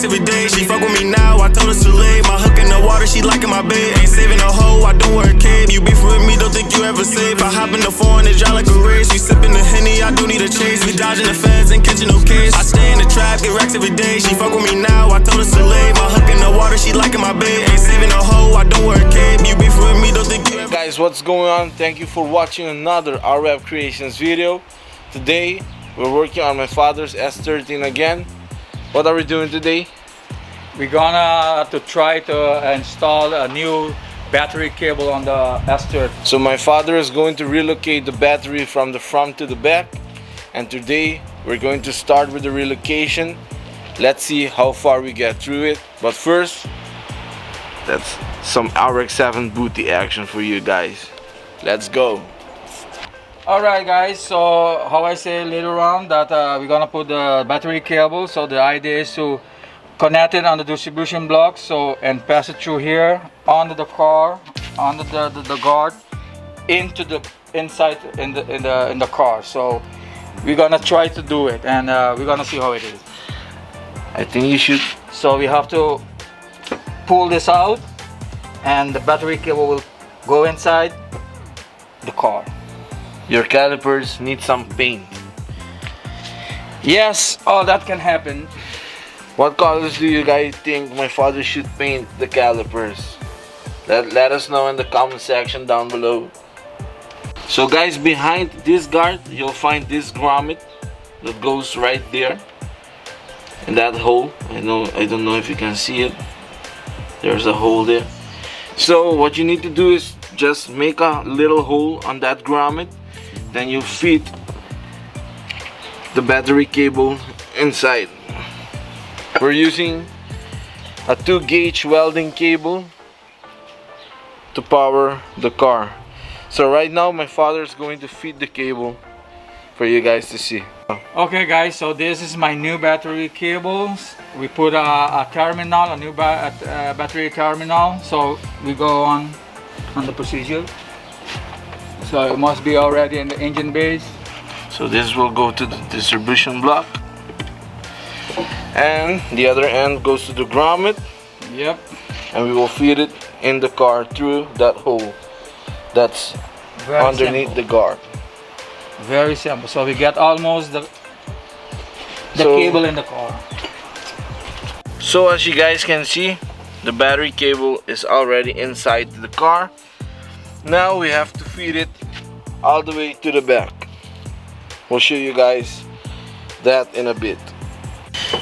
racks every day. She fuck with me now, I told her to lay. My hook in the water, she liking my bed. Ain't saving a hoe, I don't wear a cape. You beef with me, don't think you ever safe. I hop in the foreign, it dry like a race. We sipping the Henny, I don't need a chase. We dodging the feds and catching no case. I stay in the trap, get racks every day. She fuck with me now, I told her to lay. My hook in the water, she liking my bed. Ain't saving a hoe, I don't wear a cape. You beef with me, don't think you ever. Guys, what's going on? Thank you for watching another RF Creations video. Today we're working on my father's S13 again. What are we doing today? We're gonna try to install a new battery cable on the S13. So my father is going to relocate the battery from the front to the back, and today we're going to start with the relocation. Let's see how far we get through it, but first that's some RX-7 booty action for you guys. Let's go. Alright guys, so how I say later on that we're gonna put the battery cable. So the idea is to connect it on the distribution block, so and pass it through here onto the car, onto the guard, into the inside in the car. So we're gonna try to do it, and we're gonna see how it is. I think you should. So we have to pull this out, and the battery cable will go inside the car. Your calipers need some paint. Yes, all that can happen. What colors do you guys think my father should paint the calipers? Let us know in the comment section down below. So guys, behind this guard you'll find this grommet that goes right there in that hole. I don't know if you can see it. There's a hole there. So what you need to do is just make a little hole on that grommet. Then you feed the battery cable inside. We're using a 2-gauge welding cable to power the car. So right now my father is going to feed the cable for you guys to see. Okay guys, so this is my new battery cables. We put a terminal, a new battery terminal. So we go on the procedure. So it must be already in the engine base. So this will go to the distribution block, and the other end goes to the grommet. Yep. And we will feed it in the car through that hole that's Very underneath simple. the guard. Very simple. So we get almost the cable in the car. So as you guys can see, the battery cable is already inside the car. Now we have to feed it all the way to the back. We'll show you guys that in a bit.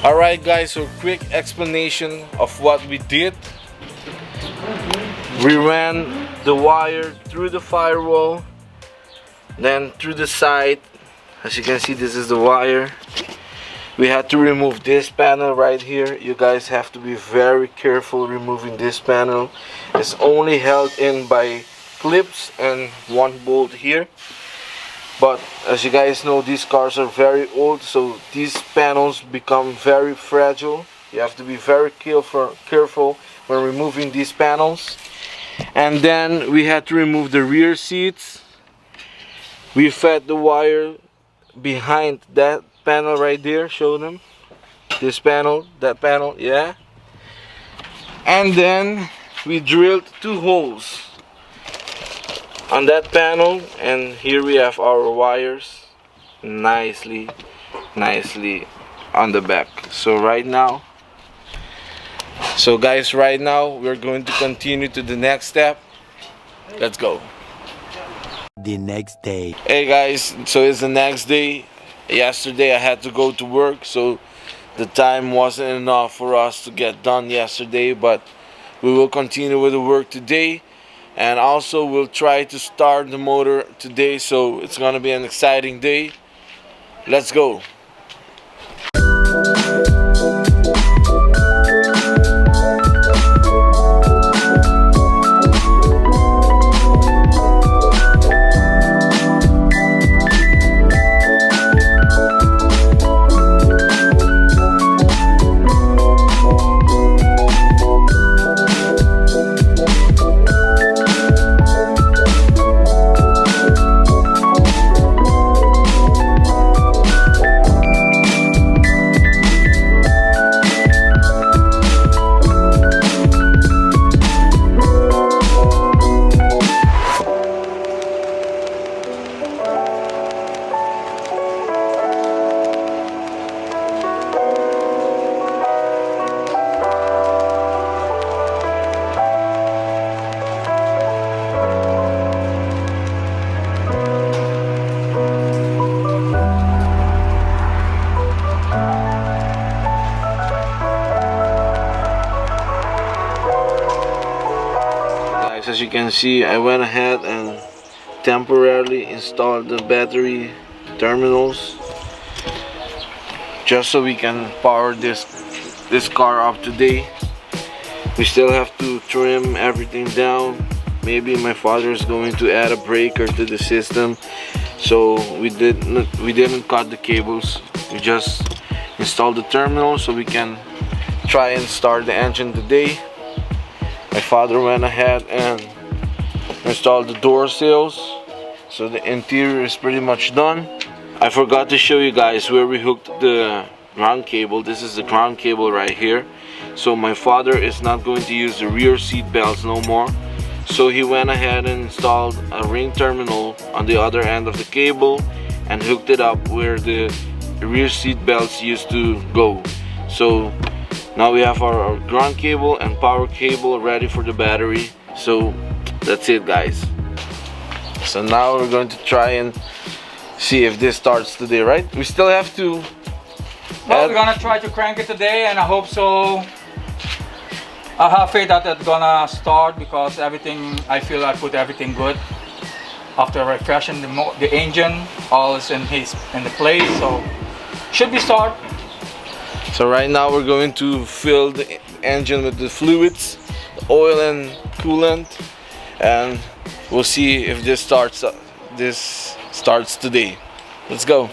Alright guys, so quick explanation of what we did. We ran the wire through the firewall, then through the side. As you can see, this is the wire. We had to remove this panel right here. You guys have to be very careful removing this panel. It's only held in by clips and one bolt here, but as you guys know, these cars are very old, so these panels become very fragile. You have to be very careful when removing these panels. And then we had to remove the rear seats. We fed the wire behind that panel right there. Show them this panel, that panel, yeah. And then we drilled 2 holes on that panel, and here we have our wires nicely on the back. So guys, right now we're going to continue to the next step. Let's go. The next day. Hey guys, so it's the next day. Yesterday I had to go to work, so the time wasn't enough for us to get done yesterday, but we will continue with the work today. And also we'll try to start the motor today, so it's gonna be an exciting day. Let's go. as you can see, I went ahead and temporarily installed the battery terminals just so we can power this car up today. We still have to trim everything down. Maybe my father is going to add a breaker to the system, so we didn't cut the cables. We just installed the terminal so we can try and start the engine today. My father went ahead and installed the door sills, so the interior is pretty much done. I forgot to show you guys where we hooked the ground cable. This is the ground cable right here. So my father is not going to use the rear seat belts no more, so he went ahead and installed a ring terminal on the other end of the cable and hooked it up where the rear seat belts used to go. So now we have our ground cable and power cable ready for the battery. So that's it, guys. So now we're going to try and see if this starts today, right? We still have to well, we're gonna try to crank it today, and I hope so. I have faith that it's gonna start because everything, I feel I put everything good. After refreshing the engine, all is in the place, so should be start. So right now we're going to fill the engine with the fluids, the oil and coolant, and we'll see if this starts today. Let's go.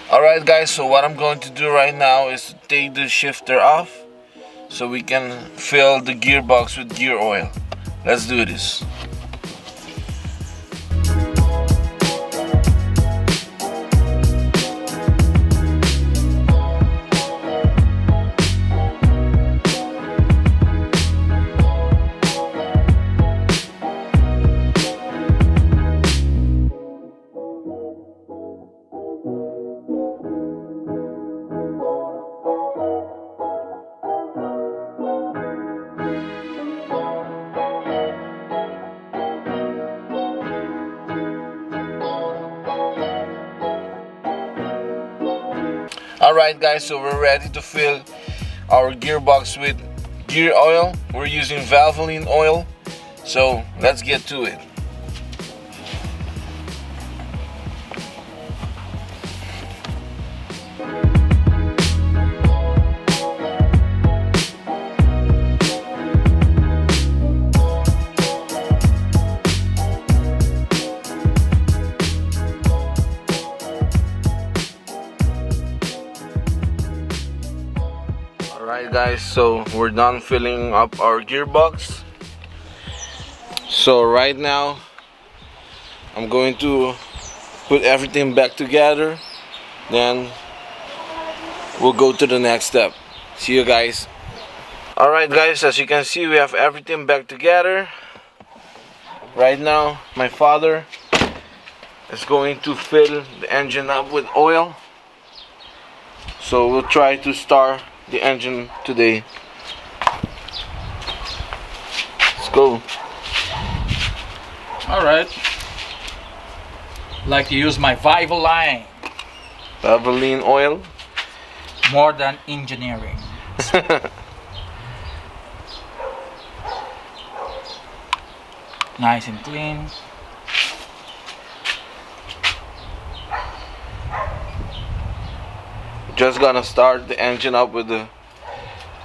Alright guys, so what I'm going to do right now is to take the shifter off so we can fill the gearbox with gear oil. Let's do this. Alright guys, so we're ready to fill our gearbox with gear oil. We're using Valvoline oil, so let's get to it. Alright guys, so we're done filling up our gearbox. So right now I'm going to put everything back together, then we'll go to the next step. See you guys. Alright guys, as you can see, we have everything back together. Right now my father is going to fill the engine up with oil, so we'll try to start the engine today. Let's go. Alright. Like to use my Valvoline. Valvoline oil. More than engineering. Nice and clean. Just gonna start the engine up with the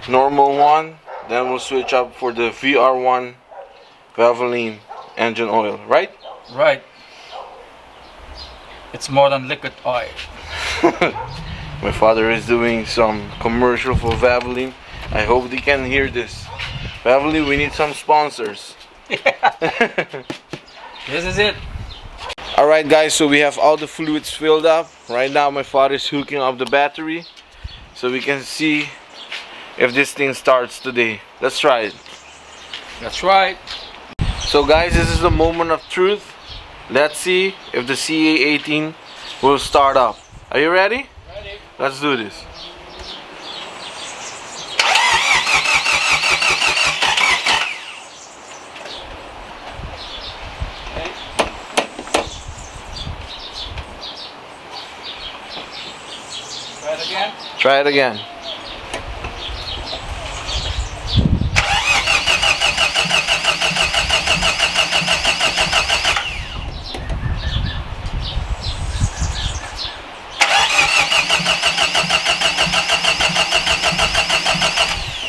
normal one, then we'll switch up for the VR1 Valvoline engine oil, right? Right. It's more than liquid oil. My father is doing some commercial for Valvoline. I hope they can hear this. Valvoline, we need some sponsors. This is it. Alright guys, so we have all the fluids filled up. Right now my father is hooking up the battery so we can see if this thing starts today. Let's try it. That's right. So guys, this is the moment of truth. Let's see if the CA18 will start up. Are you ready? Ready. Let's do this. Try it again. Try it again.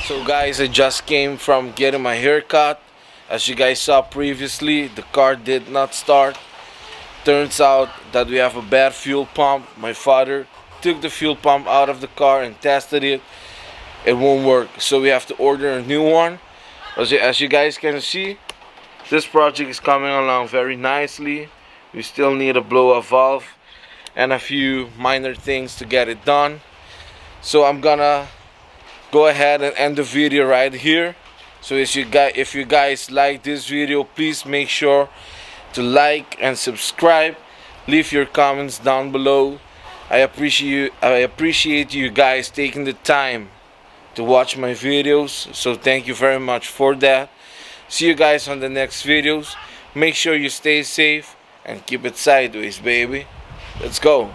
So guys, I just came from getting my hair cut. As you guys saw previously, the car did not start. Turns out that we have a bad fuel pump. My father took the fuel pump out of the car and tested it. It won't work, so we have to order a new one. As you guys can see, this project is coming along very nicely. We still need a blow-off valve and a few minor things to get it done. So I'm gonna go ahead and end the video right here. So if you guys like this video, please make sure to like and subscribe. Leave your comments down below. I appreciate you guys taking the time to watch my videos, so thank you very much for that. See you guys on the next videos. Make sure you stay safe and keep it sideways, baby. Let's go.